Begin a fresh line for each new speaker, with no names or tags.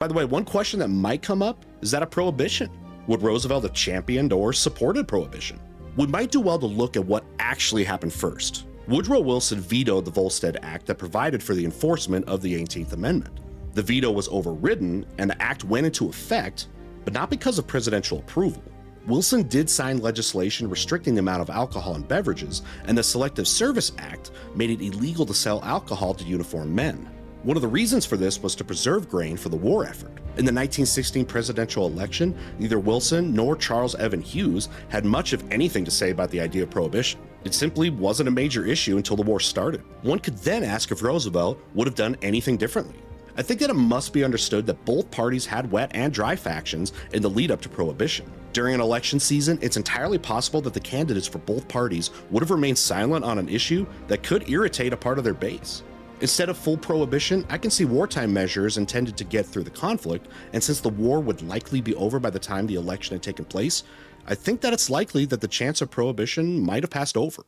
By the way, one question that might come up is that of prohibition. Would Roosevelt have championed or supported prohibition? We might do well to look at what actually happened first. Woodrow Wilson vetoed the Volstead Act that provided for the enforcement of the 18th Amendment. The veto was overridden and the act went into effect, but not because of presidential approval. Wilson did sign legislation restricting the amount of alcohol in beverages, and the Selective Service Act made it illegal to sell alcohol to uniformed men. One of the reasons for this was to preserve grain for the war effort. In the 1916 presidential election, neither Wilson nor Charles Evan Hughes had much of anything to say about the idea of prohibition. It simply wasn't a major issue until the war started. One could then ask if Roosevelt would have done anything differently. I think that it must be understood that both parties had wet and dry factions in the lead up to Prohibition. During an election season, it's entirely possible that the candidates for both parties would have remained silent on an issue that could irritate a part of their base. Instead of full prohibition, I can see wartime measures intended to get through the conflict, and since the war would likely be over by the time the election had taken place, I think that it's likely that the chance of prohibition might have passed over.